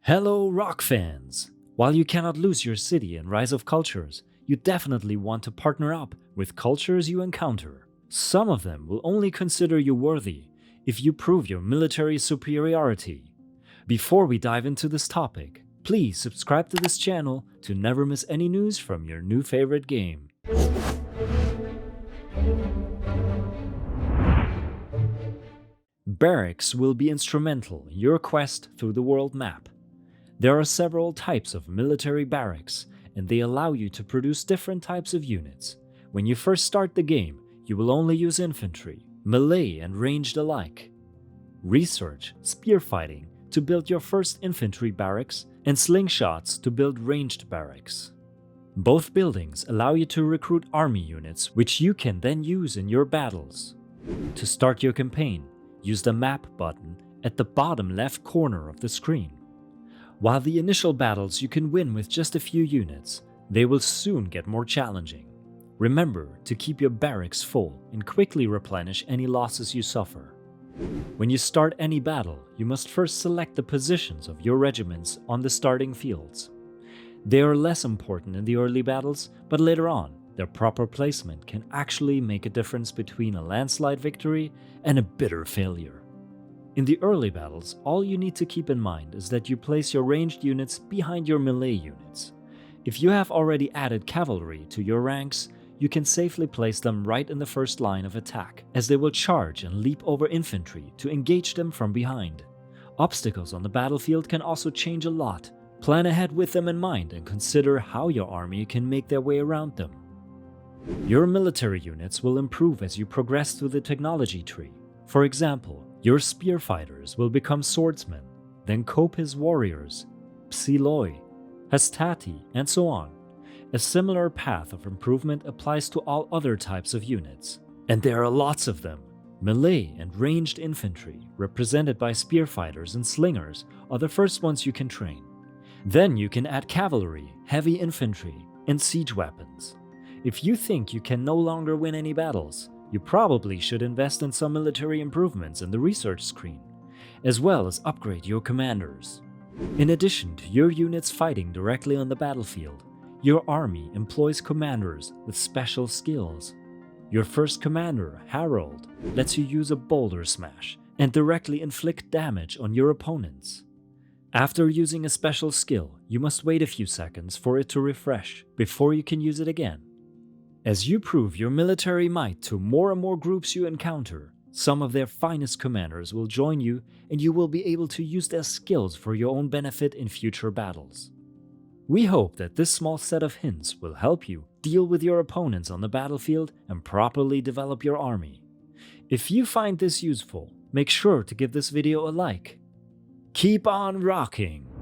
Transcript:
Hello, rock fans! While you cannot lose your city in Rise of Cultures, you definitely want to partner up with cultures you encounter. Some of them will only consider you worthy if you prove your military superiority. Before we dive into this topic, please subscribe to this channel to never miss any news from your new favorite game. Barracks will be instrumental in your quest through the world map. There are several types of military barracks, and they allow you to produce different types of units. When you first start the game, you will only use infantry, melee and ranged alike. Research spearfighting to build your first infantry barracks, and slingshots to build ranged barracks. Both buildings allow you to recruit army units, which you can then use in your battles. To start your campaign, use the map button at the bottom left corner of the screen. While the initial battles you can win with just a few units, they will soon get more challenging. Remember to keep your barracks full and quickly replenish any losses you suffer. When you start any battle, you must first select the positions of your regiments on the starting fields. They are less important in the early battles, but later on, their proper placement can actually make a difference between a landslide victory and a bitter failure. In the early battles, all you need to keep in mind is that you place your ranged units behind your melee units. If you have already added cavalry to your ranks, you can safely place them right in the first line of attack, as they will charge and leap over infantry to engage them from behind. Obstacles on the battlefield can also change a lot. Plan ahead with them in mind and consider how your army can make their way around them. Your military units will improve as you progress through the technology tree. For example, your spear fighters will become swordsmen, then Kopis warriors, Psiloi, Hastati, and so on. A similar path of improvement applies to all other types of units. And there are lots of them. Melee and ranged infantry, represented by spear fighters and slingers, are the first ones you can train. Then you can add cavalry, heavy infantry, and siege weapons. If you think you can no longer win any battles, you probably should invest in some military improvements in the research screen, as well as upgrade your commanders. In addition to your units fighting directly on the battlefield, your army employs commanders with special skills. Your first commander, Harold, lets you use a boulder smash and directly inflict damage on your opponents. After using a special skill, you must wait a few seconds for it to refresh before you can use it again. As you prove your military might to more and more groups you encounter, some of their finest commanders will join you, and you will be able to use their skills for your own benefit in future battles. We hope that this small set of hints will help you deal with your opponents on the battlefield and properly develop your army. If you find this useful, make sure to give this video a like. Keep on rocking!